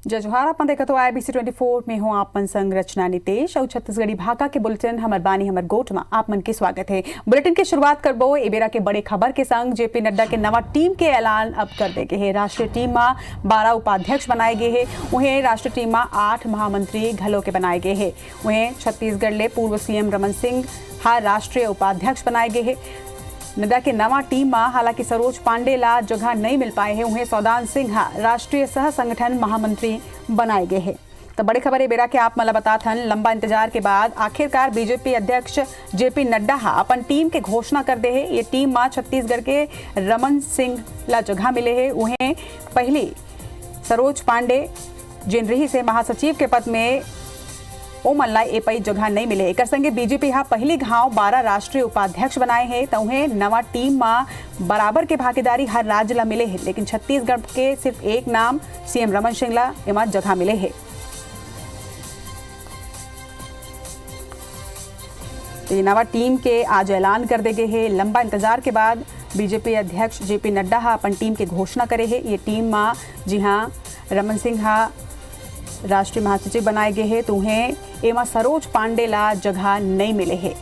जय जोहार। आप देखा तो IBC 24 में हूँ आप मन संग रचना नितेश और छत्तीसगढ़ी भाषा के बुलेटिन हमर बानी हमर गोठ में आप मन के स्वागत है। बुलेटिन की शुरुआत करबो एबेरा के बड़े खबर के संग जेपी नड्डा के नवा टीम के ऐलान अब कर दे गए है। राष्ट्रीय टीम में 12 उपाध्यक्ष बनाए गए हैं। वहीं राष्ट्रीय टीम में 8 महामंत्री घलों के बनाए गए हैं। वहीं छत्तीसगढ़ ले पूर्व CM रमन सिंह राष्ट्रीय उपाध्यक्ष बनाए गए हैं। नड्डा के नवा टीम में हालांकि सरोज पांडे ला जगह नहीं मिल पाए हैं। उन्हें सौदान सिंह राष्ट्रीय सह संगठन महामंत्री बनाए गए हैं। तो बड़ी खबर है बेरा के आप मला बता थन लंबा इंतजार के बाद आखिरकार बीजेपी अध्यक्ष जेपी नड्डा अपन टीम के घोषणा कर दे है। ये टीम में छत्तीसगढ़ के रमन सिंह ला जगह मिले है। उन्हें पहली सरोज पांडे जिन रही से महासचिव के पद में ओमन ला एपई जगह नहीं मिले। एक संगे बीजेपी पहली घाव 12 राष्ट्रीय उपाध्यक्ष बनाए हैं। तो उन्हें नवा टीम में बराबर के भागीदारी हर राज्य ला मिले है। लेकिन छत्तीसगढ़ के सिर्फ एक नाम CM रमन सिंह ला एमा जगह मिले है। तो ये नवा टीम के आज ऐलान कर दे गए है। लंबा इंतजार के बाद बीजेपी अध्यक्ष जेपी नड्डा अपन टीम के घोषणा करे है। ये टीम में जी हाँ रमन सिंह राष्ट्रीय महासचिव बनाए गए हैं। तो उन्हें एमा सरोज पांडे ला जगह नहीं मिले है।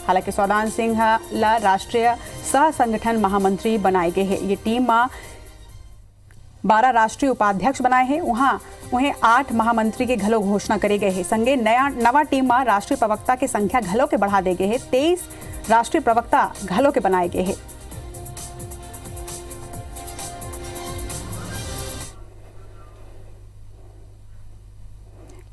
हालांकि सौदान सिंह ला राष्ट्रीय सह संगठन महामंत्री बनाए गए हैं। ये टीम में 12 राष्ट्रीय उपाध्यक्ष बनाए हैं। उन्हें 8 महामंत्री के घलों घोषणा करे गए हैं। संगे नवा टीम में राष्ट्रीय प्रवक्ता की संख्या घलों के बढ़ा दे गए हैं। 23 राष्ट्रीय प्रवक्ता घलों के बनाए गए हैं।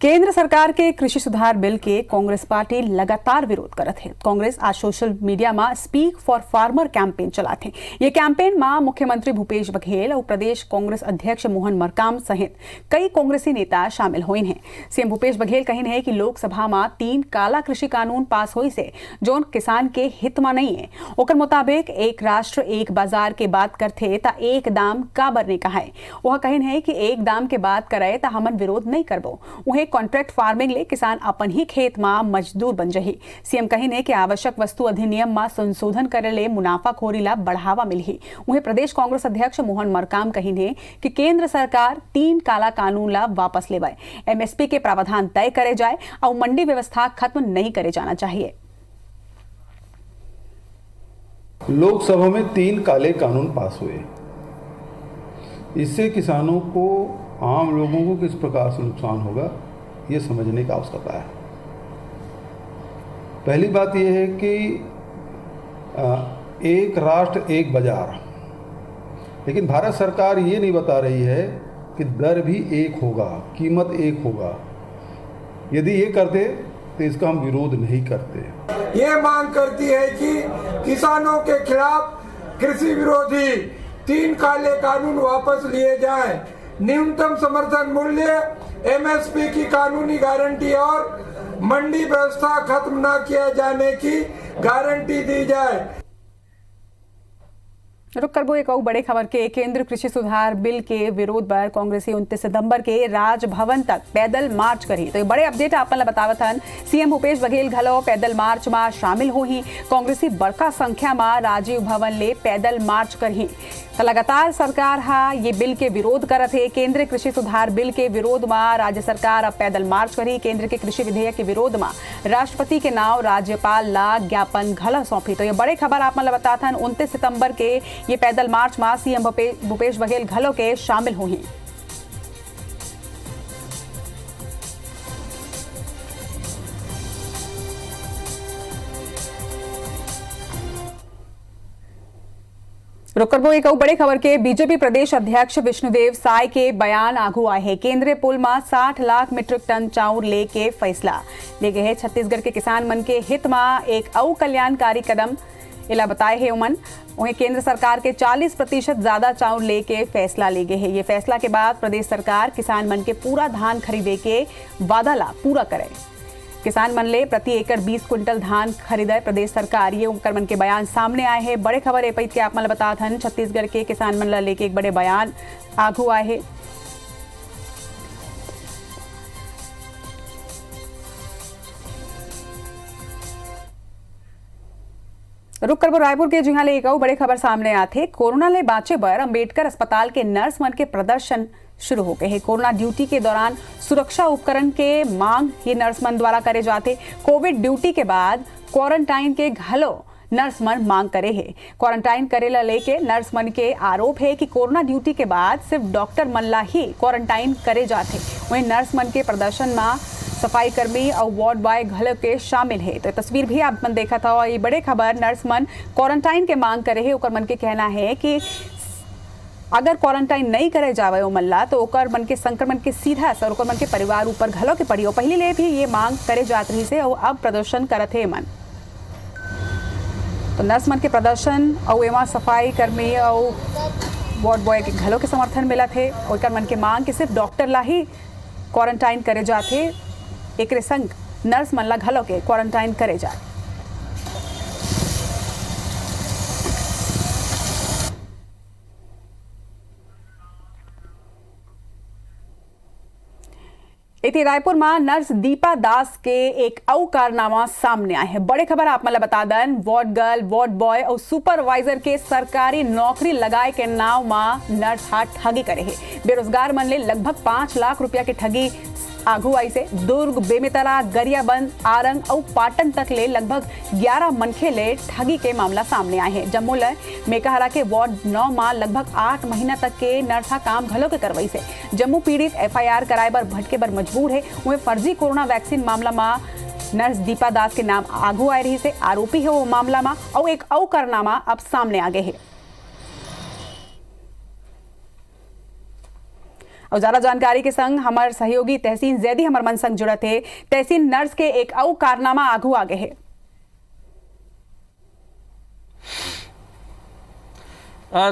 केंद्र सरकार के कृषि सुधार बिल के कांग्रेस पार्टी लगातार विरोध करत है। कांग्रेस आज सोशल मीडिया में स्पीक फॉर फार्मर कैंपेन चलाते हैं। ये कैंपेन में मुख्यमंत्री भूपेश बघेल और प्रदेश कांग्रेस अध्यक्ष मोहन मरकाम सहित कई कांग्रेसी नेता शामिल हुए हैं। CM भूपेश बघेल कही है कि लोकसभा में 3 काला कृषि कानून पास हुई से जो किसान के हित में नहीं है। ओकर मुताबिक एक राष्ट्र एक बाजार के बात करते ता एक दाम काबर ने कहा है। वह कहन है कि एक दाम के बात करे ता हमन विरोध नहीं करबो। उन्हें कॉन्ट्रैक्ट फार्मिंग ले किसान अपन ही खेत में मजदूर बन जही। CM कहिन है कि आवश्यक वस्तु अधिनियम में संशोधन करे ले मुनाफाखोरी ला बढ़ावा मिलही। उन्हें प्रदेश कांग्रेस अध्यक्ष मोहन मरकाम कहिन है कि केंद्र सरकार 3 काला कानून ला वापस लेवाए। MSP के प्रावधान तय करे जाए और मंडी व्यवस्था खत्म नहीं करे जाना चाहिए। लोकसभा में 3 काले कानून पास हुए। इससे किसानों को, आम लोगों को किस प्रकार से नुकसान होगा ये समझने का आवश्यकता है। पहली बात यह है कि एक राष्ट्र एक बाजार, लेकिन भारत सरकार ये नहीं बता रही है कि दर भी एक होगा, कीमत एक होगा। यदि ये करते तो इसका हम विरोध नहीं करते। ये मांग करती है कि किसानों के खिलाफ कृषि विरोधी 3 काले कानून वापस लिए जाएं। न्यूनतम समर्थन मूल्य, MSP की कानूनी गारंटी और मंडी व्यवस्था खत्म न किया जाने की गारंटी दी जाए। रुक करबो एक और बड़े खबर के केंद्र कृषि सुधार बिल के विरोध पर कांग्रेसी 29 सितंबर के राजभवन तक पैदल मार्च करी। तो ये बड़े अपडेट आप बतावत हन। CM भूपेश बघेल घलो पैदल मार्च में शामिल हुई। कांग्रेसी बड़का संख्या में राजीव भवन ले पैदल मार्च करही। तो लगातार सरकार ये बिल के विरोध करत है। केंद्रीय कृषि सुधार बिल के विरोध में राज्य सरकार अब पैदल मार्च करी। केंद्र के कृषि विधेयक के विरोध में राष्ट्रपति के नाम राज्यपाल ला ज्ञापन घला सौंपी। तो ये बड़े खबर आप बताता हन। 29 सितंबर के ये पैदल मार्च में CM भूपेश बघेल घलों के शामिल हुई। रुकरबो एक और बड़े खबर के बीजेपी प्रदेश अध्यक्ष विष्णुदेव साय के बयान आगू आए हैं। केंद्रीय पुल में 60 लाख मीट्रिक टन चाउर लेके फैसला ले गए हैं। छत्तीसगढ़ के किसान मन के हित में एक और कल्याणकारी कदम इला बताए है। उमन उन्हें केंद्र सरकार के 40% ज्यादा चाउर लेके फैसला ले गए हैं। ये फैसला के बाद प्रदेश सरकार किसान मन के पूरा धान खरीदे के वादा ला पूरा करे। किसान मन ले प्रति एकड़ 20 क्विंटल धान खरीदे प्रदेश सरकार। ये उनकर मन के बयान सामने आए हैं। बड़े खबर है के आप मन बता हन। छत्तीसगढ़ के किसान मन ला लेके एक बड़े बयान आगू आए हैं। रुक करबो रायपुर के जिहाले एक बड़े खबर सामने आते। कोरोना ले बाँचे बर अंबेडकर अस्पताल के नर्स मन के प्रदर्शन शुरू हो गए हैं। कोरोना ड्यूटी के दौरान सुरक्षा उपकरण के मांग ये नर्समन द्वारा करे जाते। कोविड ड्यूटी के बाद क्वारंटाइन के घलो नर्समन मांग करे है। क्वारंटाइन करेला लेके नर्समन के आरोप है कि कोरोना ड्यूटी के बाद सिर्फ डॉक्टर मनला ही क्वारंटाइन करे जाते। वहीं नर्समन के प्रदर्शन में सफाई कर्मी और वार्ड बॉय घल के शामिल है। तो तस्वीर भी आप मन देखा था। और ये बड़े खबर नर्समन क्वारंटाइन के मांग करे है। ओकर मन के कहना है कि अगर क्वारंटाइन नहीं करे जावे ओ मल्ला तो ओकर मन के संक्रमण के सीधा असर ओकर मन के परिवार ऊपर घलो के पड़ी। पहले ले भी ये मांग करे जात रही से और अब प्रदर्शन करत है मन। तो नर्समन के प्रदर्शन और एवं सफाई कर्मी और वार्ड बॉय के घलों के समर्थन मिला थे। और मन के मांग कि सिर्फ डॉक्टर ला ही क्वारंटाइन करे जाते। एक संग नर्स मन ला घलों के क्वारंटाइन करे जाते। इति रायपुर में नर्स दीपा दास के एक और कारनामा सामने आए हैं। बड़े खबर आप मतलब बता दन वार्ड गर्ल, वार्ड बॉय और सुपरवाइजर के सरकारी नौकरी लगाए के नाव में नर्स हाथ ठगी करे है। बेरोजगार मन ले लगभग 5 लाख रुपया के ठगी आगू आई से दुर्ग, बेमेतरा, गरियाबंद, आरंग और पाटन तक ले लगभग 11 मनखे ले ठगी के मामला सामने आए हैं। जम्मू ले मेकाहारा के वार्ड 9 में लगभग 8 महीना तक के नर्सा काम घलो के करवाई से। जम्मू पीड़ित FIR कराए बर भटके बर मजबूर है। वह फर्जी कोरोना वैक्सीन मामला में नर्स दीपा दास के नाम आगू आए रही से आरोपी है वो मामला में। और एक और कारनामा अब सामने आ गए है। और ज्यादा जानकारी के संग हमारे सहयोगी तहसीन जैदी हमारे मन संग जुड़े थे। तहसीन नर्स के एक और कारनामा आगू आगे है।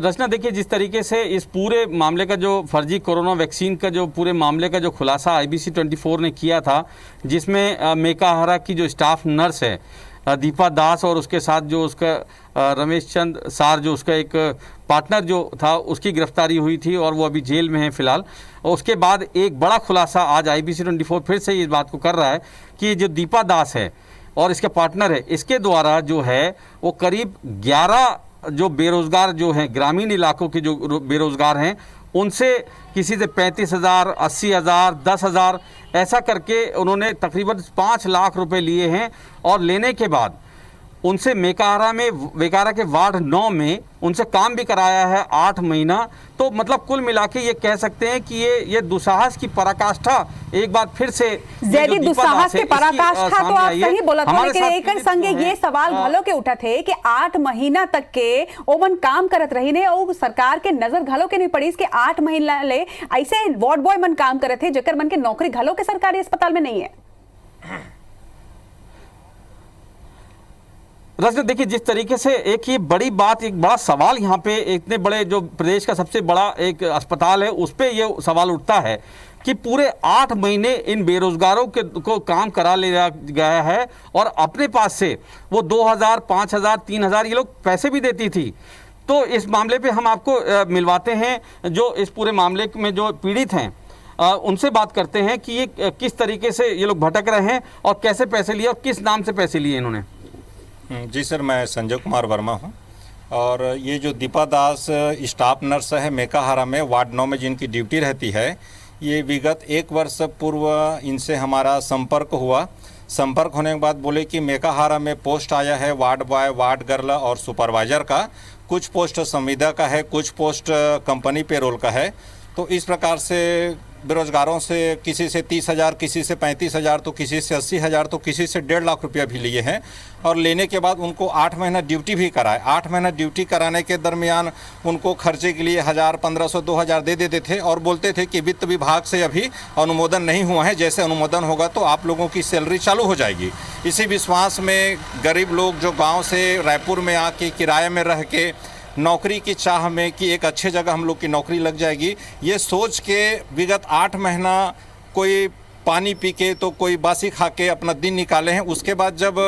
रचना देखिए, जिस तरीके से इस पूरे मामले का जो फर्जी कोरोना वैक्सीन का जो पूरे मामले का जो खुलासा IBC 24 ने किया था, जिसमें मेकाहारा की जो स्टाफ नर्स है दीपा दास और उसके साथ जो उसका रमेश चंद सार जो उसका एक पार्टनर जो था उसकी गिरफ्तारी हुई थी और वो अभी जेल में है फिलहाल। और उसके बाद एक बड़ा खुलासा आज IBC 24 फिर से इस बात को कर रहा है कि जो दीपा दास है और इसके पार्टनर है, इसके द्वारा जो है वो करीब 11 जो बेरोजगार जो हैं ग्रामीण इलाकों के जो बेरोजगार हैं उनसे किसी से 35,000, 80,000, 10,000 ऐसा करके उन्होंने तकरीबन 5 लाख रुपए लिए हैं। और लेने के बाद उनसे मेकाहारा के वार्ड 9 में उनसे काम भी कराया है 8 महीना। तो मतलब कुल मिला के ये कह सकते हैं कि ये दुस्साहस की पराकाष्ठा एक बार फिर से जैदी दुस्साहस के पराकाष्ठा तो आप सही बोला था। लेकिन एक संगे ये सवाल घलो के उठा थे कि 8 महीना तक के ओमन काम करत रही ने और सरकार के नजर घलो के नहीं पड़ी इसके 8 महीना ले ऐसे वार्ड बॉय मन काम करत थे जेकर मन के नौकरी घलो के सरकारी अस्पताल में नहीं है। रचना देखिए, जिस तरीके से एक ये बड़ी बात, एक बड़ा सवाल यहाँ पे इतने बड़े जो प्रदेश का सबसे बड़ा एक अस्पताल है उस पे ये सवाल उठता है कि पूरे 8 महीने इन बेरोजगारों को काम करा लिया गया है और अपने पास से वो 2,000, 5,000, 3,000 ये लोग पैसे भी देती थी। तो इस मामले पे हम आपको मिलवाते हैं जो इस पूरे मामले में जो पीड़ित हैं उनसे बात करते हैं कि ये किस तरीके से ये लोग भटक रहे हैं और कैसे पैसे लिए और किस नाम से पैसे लिए इन्होंने। जी सर, मैं संजय कुमार वर्मा हूं और ये जो दीपा दास स्टाफ नर्स है मेकाहारा में वार्ड 9 में जिनकी ड्यूटी रहती है, ये विगत 1 वर्ष पूर्व इनसे हमारा संपर्क हुआ। संपर्क होने के बाद बोले कि मेकाहारा में पोस्ट आया है वार्ड बॉय, वार्ड गर्ल और सुपरवाइजर का। कुछ पोस्ट संविदा का है, कुछ पोस्ट कंपनी पेरोल का है। तो इस प्रकार से बेरोजगारों से किसी से 30,000, किसी से 35,000, तो किसी से 80,000, तो किसी से 1.5 लाख रुपया भी लिए हैं। और लेने के बाद उनको 8 महीना ड्यूटी भी कराए। 8 महीना ड्यूटी कराने के दरमियान उनको खर्चे के लिए 1,000, 1,500, 2,000 दे देते थे और बोलते थे कि वित्त विभाग से अभी अनुमोदन नहीं हुआ है, जैसे अनुमोदन होगा तो आप लोगों की सैलरी चालू हो जाएगी। इसी विश्वास में गरीब लोग जो गाँव से रायपुर में आके किराए में रह के नौकरी की चाह में कि एक अच्छे जगह हम लोग की नौकरी लग जाएगी, ये सोच के विगत 8 महीना कोई पानी पी के तो कोई बासी खा के अपना दिन निकाले हैं। उसके बाद जब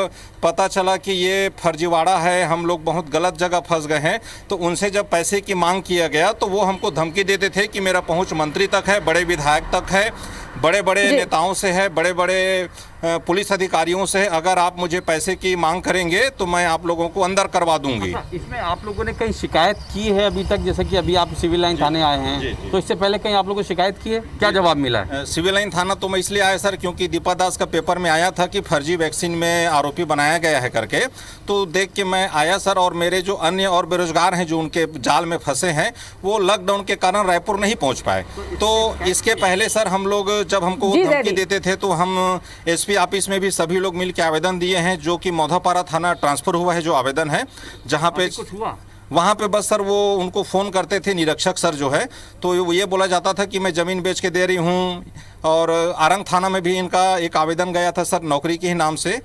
पता चला कि ये फर्जीवाड़ा है, हम लोग बहुत गलत जगह फंस गए हैं, तो उनसे जब पैसे की मांग किया गया तो वो हमको धमकी देते थे कि मेरा पहुंच मंत्री तक है, बड़े विधायक तक है, बड़े बड़े नेताओं से है, बड़े बड़े पुलिस अधिकारियों से है। अगर आप मुझे पैसे की मांग करेंगे तो मैं आप लोगों को अंदर करवा दूंगी। इसमें आप लोगों ने कहीं शिकायत की है अभी तक? जैसे कि अभी आप सिविल लाइन थाने आए हैं, तो इससे पहले कहीं आप लोगों को शिकायत की है? क्या जवाब मिला है? सिविल लाइन थाना तो मैं इसलिए आया सर क्योंकि दीपा दास का पेपर में आया था कि फर्जी वैक्सीन में आरोपी बनाया गया है करके, तो देख के मैं आया सर। और मेरे जो अन्य और बेरोजगार हैं जो उनके जाल में फंसे हैं, वो लॉकडाउन के कारण रायपुर नहीं पहुंच पाए। तो इसके पहले सर हम लोग जब हमको धमकी देते थे तो हम एसपी ऑफिस में भी सभी लोग मिल के आवेदन दिए हैं, जो कि मौधापारा थाना ट्रांसफर हुआ है जो आवेदन है, जहाँ पे कुछ हुआ वहाँ पे बस सर वो उनको फ़ोन करते थे निरीक्षक सर जो है, तो ये बोला जाता था कि मैं ज़मीन बेच के दे रही हूँ। और आरंग थाना में भी इनका एक आवेदन गया था सर नौकरी के ही नाम से।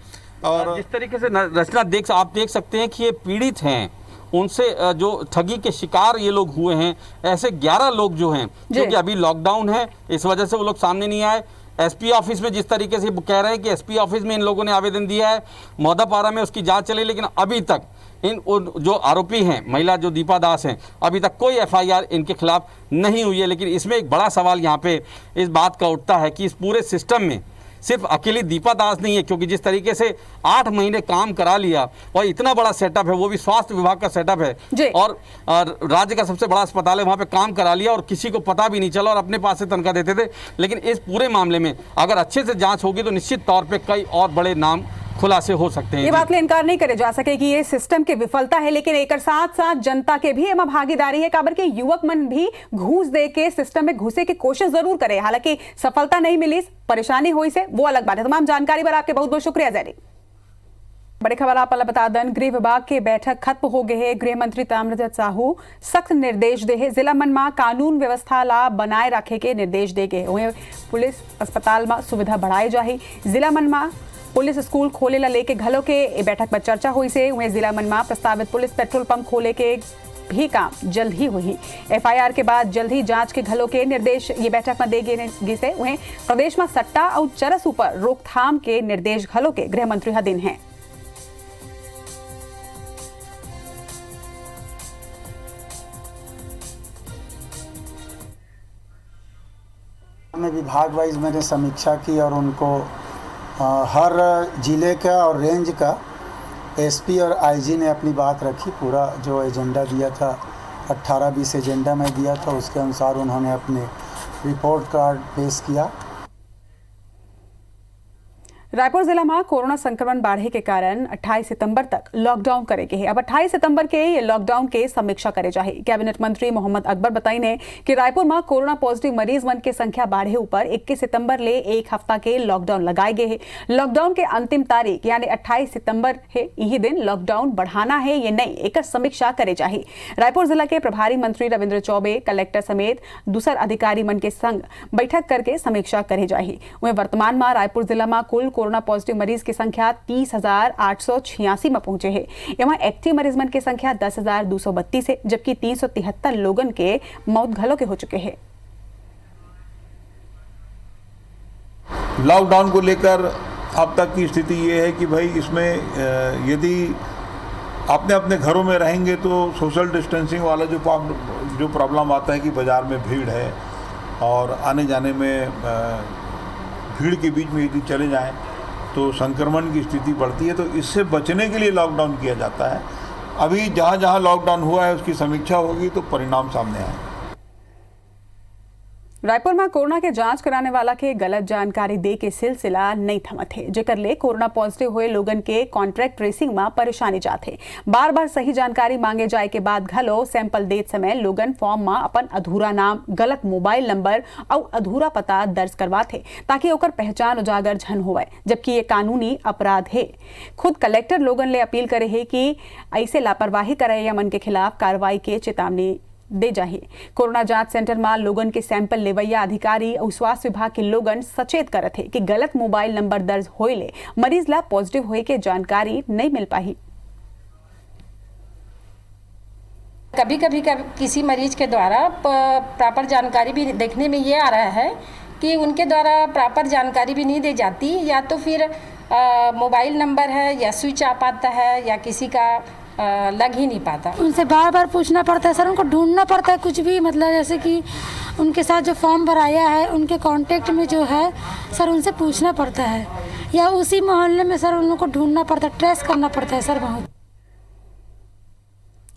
और जिस तरीके से रचना आप देख सकते हैं कि ये पीड़ित हैं, उनसे जो ठगी के शिकार ये लोग हुए हैं, ऐसे 11 लोग जो हैं, क्योंकि अभी लॉकडाउन है इस वजह से वो लोग सामने नहीं आए। एसपी ऑफिस में जिस तरीके से कह रहे हैं कि एसपी ऑफिस में इन लोगों ने आवेदन दिया है, मौदापारा में उसकी जांच चली, लेकिन अभी तक इन जो आरोपी हैं, महिला जो दीपा दास हैं, अभी तक कोई एफआईआर इनके खिलाफ नहीं हुई है। लेकिन इसमें एक बड़ा सवाल यहाँ पे इस बात का उठता है कि इस पूरे सिस्टम में सिर्फ अकेली दीपा दास नहीं है, क्योंकि जिस तरीके से 8 महीने काम करा लिया और इतना बड़ा सेटअप है, वो भी स्वास्थ्य विभाग का सेटअप है और राज्य का सबसे बड़ा अस्पताल है, वहाँ पे काम करा लिया और किसी को पता भी नहीं चला और अपने पास से तनख्वाह देते थे। लेकिन इस पूरे मामले में अगर अच्छे से जांच होगी तो निश्चित तौर पे कई और बड़े नाम खुलासे हो सकते हैं। ये बात में इनकार नहीं करे जा सके कि ये सिस्टम की विफलता है, लेकिन एक साथ साथ जनता के भी एवं भागीदारी है। काबर के युवक मन भी घूस दे के सिस्टम में घुसे की कोशिश जरूर करे, हालांकि सफलता नहीं मिली, परेशानी हुई से वो अलग बात है। तमाम जानकारी पर आपके बहुत बहुत शुक्रिया जैरी। बड़ी खबर आप बता दें, गृह विभाग की बैठक खत्म हो गई है। गृह मंत्री ताम्रध्वज साहू सख्त निर्देश दे है, जिला मन में कानून व्यवस्था ला बनाए रखे के निर्देश दे गए। पुलिस अस्पताल में सुविधा बढ़ाई जाही, जिला मन में पुलिस स्कूल खोले ला लेके घलों के बैठक में चर्चा हुई से। उन्हें जिला मन में प्रस्तावित पुलिस पेट्रोल पंप खोले के भी काम जल्द ही हुई। एफआईआर के बाद जल्द ही जांच के घलों के निर्देश ये बैठक में देगे से। उन्हें प्रदेश में सट्टा और चरस ऊपर रोकथाम के निर्देश घलों के गृह मंत्री हदीन हैं। में विभाग वाइज मैंने समीक्षा की और उनको हर जिले का और रेंज का एसपी और आईजी ने अपनी बात रखी। पूरा जो एजेंडा दिया था 18-20 एजेंडा में दिया था, उसके अनुसार उन्होंने अपने रिपोर्ट कार्ड पेश किया। रायपुर जिला में कोरोना संक्रमण बढ़े के कारण 28 सितंबर तक लॉकडाउन करेंगे। अब 28 सितंबर के ये लॉकडाउन के समीक्षा करे जाए। कैबिनेट मंत्री मोहम्मद अकबर बताई ने कि रायपुर में कोरोना पॉजिटिव मरीज मन की संख्या बढ़े ऊपर 21 सितंबर ले एक हफ्ता के लॉकडाउन लगाए गए हैं। लॉकडाउन के अंतिम तारीख यानी 28 सितंबर है, यही दिन लॉकडाउन बढ़ाना है ये नहीं, एक समीक्षा करे जाए। रायपुर जिला के प्रभारी मंत्री रविंद्र चौबे कलेक्टर समेत दूसर अधिकारी मन के संग बैठक करके समीक्षा करे जाए। वहीं वर्तमान में रायपुर जिला में कुल कोरोना पॉजिटिव मरीज की संख्या 30,886 में पहुंचे है। यहाँ एक्टिव मरीज मन की संख्या 10,232 है, जबकि 373 लोगन के मौत घलों के हो चुके हैं। लॉकडाउन को लेकर अब तक की स्थिति ये है कि भाई इसमें यदि अपने अपने घरों में रहेंगे तो सोशल डिस्टेंसिंग वाला जो प्रॉब्लम आता है कि बाज़ार में भीड़ है और आने जाने में भीड़ के बीच में यदि चले जाएं तो संक्रमण की स्थिति बढ़ती है, तो इससे बचने के लिए लॉकडाउन किया जाता है। अभी जहाँ जहाँ लॉकडाउन हुआ है उसकी समीक्षा होगी तो परिणाम सामने आए। रायपुर में कोरोना के जांच कराने वाला के गलत जानकारी दे के सिलसिला नहीं थमत है, जेकर ले कोरोना पॉजिटिव हुए लोगन के कॉन्ट्रैक्ट ट्रेसिंग में परेशानी जाते। बार बार सही जानकारी मांगे जाए के बाद घलो सैंपल देते समय लोगन फॉर्म में अपन अधूरा नाम, गलत मोबाइल नंबर और अधूरा पता दर्ज करवाते ताकि ओकर पहचान उजागर झन होवे, जबकि ये कानूनी अपराध है। खुद कलेक्टर लोगन ले अपील करे है कि ऐसे लापरवाही करे मन के खिलाफ कार्रवाई के चेतावनी दे जाए। कोरोना जांच सेंटर में लोगन के सैंपल लेवैया अधिकारी और स्वास्थ्य विभाग के लोगन सचेत करत है कि गलत मोबाइल नंबर दर्ज होइले मरीज ला पॉजिटिव होए के जानकारी नहीं मिल पाही। कभी कभी किसी मरीज के द्वारा प्रॉपर जानकारी भी देखने में ये आ रहा है कि उनके द्वारा प्रॉपर जानकारी भी नहीं दी जाती, या तो फिर मोबाइल नंबर है या स्विच ऑफ आता है या किसी का लग ही नहीं पाता। उनसे बार बार पूछना पड़ता है सर, उनको ढूंढना पड़ता है कुछ भी, मतलब जैसे कि उनके साथ जो फॉर्म भराया है उनके कांटेक्ट में जो है सर उनसे पूछना पड़ता है, या उसी मोहल्ले में सर उन लोगों को ढूंढना पड़ता है, ट्रेस करना पड़ता है सर बहुत।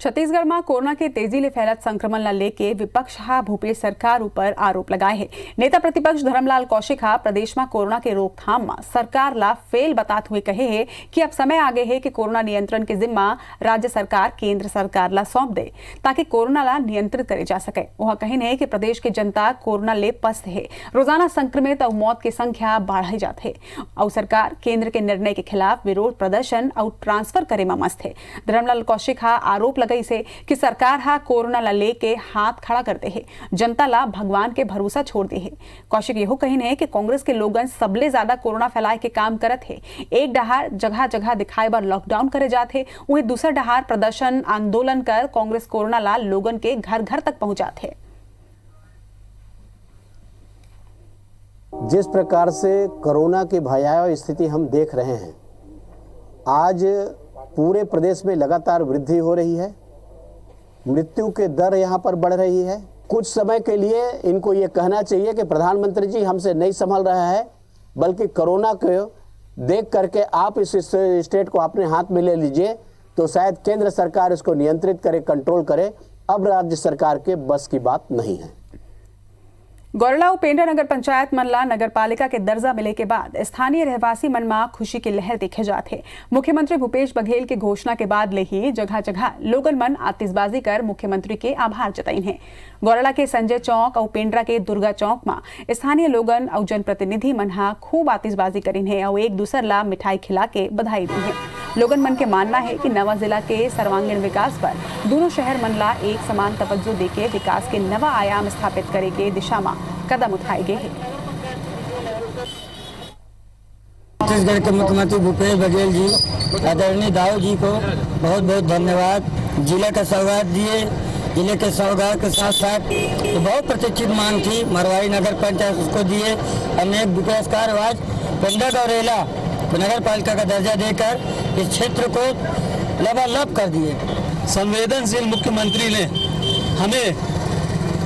छत्तीसगढ़ में कोरोना के तेजी ले फैलत संक्रमण ला लेके विपक्ष हा भूपेश सरकार ऊपर आरोप लगाए है। नेता प्रतिपक्ष धर्मलाल कौशिक हा प्रदेश में कोरोना के रोकथाम में सरकार ला फेल बताते हुए कहे है कि अब समय आ गए है कि कोरोना नियंत्रण के जिम्मा राज्य सरकार केंद्र सरकार ला सौंप दे ताकि कोरोना ला नियंत्रित करे जा सके। वह कहने है कि प्रदेश के जनता कोरोना ले पस्त है, रोजाना संक्रमित और मौत की संख्या बढ़ जाती है और सरकार केंद्र के निर्णय के खिलाफ विरोध प्रदर्शन और ट्रांसफर करे में मस्त है। धर्मलाल कौशिक हा आरोप से कि सरकार हा कोरोना ला लेके हाथ खड़ा करते हैं, जनता ला भगवान के भरोसा छोड़ दे है। कौशिक यहो कहने है कि कांग्रेस के लोगन सबले ज्यादा कोरोना फैलाए के काम करत है। एक डहार जगह जगह दिखाए बार लॉकडाउन करे जाते, वहीं दूसरा डहार प्रदर्शन आंदोलन कर कांग्रेस कोरोना ला लोगन के घर घर तक पहुंचाते है। जिस प्रकार से कोरोना की भयावह स्थिति हम देख रहे हैं, आज पूरे प्रदेश में लगातार वृद्धि हो रही है, मृत्यु के दर यहाँ पर बढ़ रही है। कुछ समय के लिए इनको ये कहना चाहिए कि प्रधानमंत्री जी हमसे नहीं संभल रहा है, बल्कि कोरोना को देख करके आप इस स्टेट को अपने हाथ में ले लीजिए, तो शायद केंद्र सरकार इसको नियंत्रित करे, कंट्रोल करे। अब राज्य सरकार के बस की बात नहीं है। गौरला उपेंद्र नगर पंचायत मनला नगर पालिका के दर्जा मिले के बाद स्थानीय रहवासी मन में खुशी की लहर देखे जाते। मुख्यमंत्री भूपेश बघेल के घोषणा के बाद ले ही जगह जगह लोगन मन आतिशबाजी कर मुख्यमंत्री के आभार जताइन है। गौरला के संजय चौक और उपेंद्रा के दुर्गा चौक में स्थानीय लोगन और जनप्रतिनिधि मन हा खूब आतिशबाजी करीन है और एक दूसर ला मिठाई खिला के बधाई दी है। लोगन मन के मानना है कि नवा जिला के सर्वांगीण विकास पर दोनों शहर मन ला एक समान तवज्जो देके विकास के नवा आयाम स्थापित करे के दिशा में कदम उठाए गए हैं। छत्तीसगढ़ के मुख्यमंत्री भूपेश बघेल जी, आदरणीय दाऊ जी को बहुत बहुत धन्यवाद। जिले का सौगात दिए, जिले के सौगात के साथ साथ तो बहुत प्रतीक्षित मांग थी मरवाई नगर पंचायत उसको दिए। अनेक विकास कार्य आज पेंडा गौरेला नगर पालिका का दर्जा देकर इस क्षेत्र को लबालब कर दिए। संवेदनशील मुख्यमंत्री ने हमें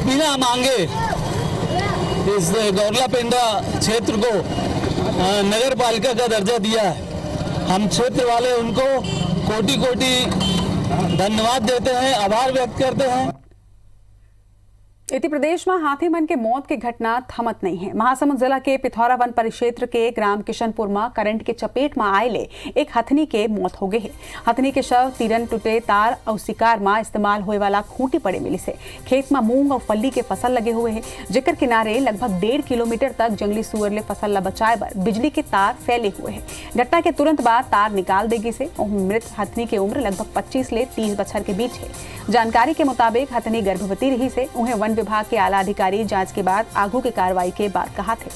बिना मांगे इस गौरला पेंडा क्षेत्र को नगर पालिका का दर्जा दिया है। हम क्षेत्र वाले उनको कोटि कोटि धन्यवाद देते हैं, आभार व्यक्त करते हैं। इति प्रदेश में हाथी मन के मौत की घटना थमत नहीं है। महासमुंद जिला के पिथौरा वन परिक्षेत्र के ग्राम किशनपुर में करंट के चपेट में आए ले एक हथनी के मौत हो गई है। हथनी के शव तीरन टूटे तार और शिकार में इस्तेमाल होए वाला खूंटी पड़े मिली से। खेत में मूंग और फल्ली के फसल लगे हुए हैं, जेकर किनारे लगभग 1.5 किलोमीटर तक जंगली सुअर ले फसल ला बचाए बर बिजली के तार फैले हुए हैं। घटना के तुरंत बाद तार निकाल देगी से। मृत हथनी की उम्र लगभग 25 ले 30 बछर के बीच है। जानकारी के मुताबिक हथनी गर्भवती रही से। उन्हें वन विभाग के आला अधिकारी जांच के बाद आगू की कार्रवाई के बाद कहा थे।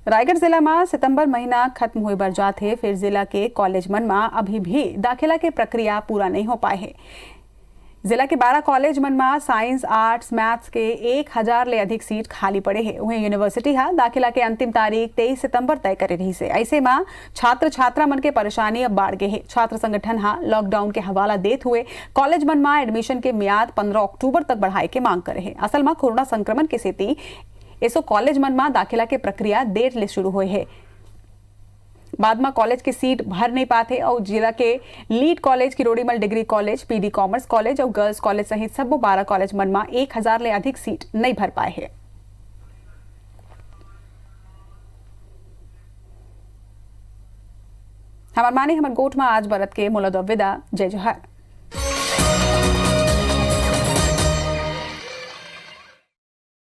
रायगढ़ जिला में सितंबर महीना खत्म हुए बर जाते, फिर जिला के कॉलेज मन में अभी भी दाखिला के प्रक्रिया पूरा नहीं हो पाए है। जिला के 12 कॉलेज मन में साइंस, आर्ट्स, मैथ्स के 1000 ले अधिक सीट खाली पड़े हैं। वहीं यूनिवर्सिटी हा दाखिला के अंतिम तारीख 23 सितंबर तय करे रही से। ऐसे में छात्र छात्रा मन के परेशानी अब बढ़ गए है। छात्र संगठन हा लॉकडाउन के हवाला देते हुए कॉलेज मन में एडमिशन के मियाद 15 अक्टूबर तक बढ़ाए के मांग करे है। असल में कोरोना संक्रमण के स्थिति ऐसो कॉलेज मन में दाखिला के प्रक्रिया देर ले शुरू हुए है। बाद में कॉलेज की सीट भर नहीं पाते और जिला के lead college, Kirorimal degree college, PD commerce college और गर्ल्स कॉलेज सहित सब 12 कॉलेज मन में 1000 ले अधिक सीट नहीं भर पाए हैं। हमार माने हमर गोठ में आज बरत के मुलद विदा। जय जोहार।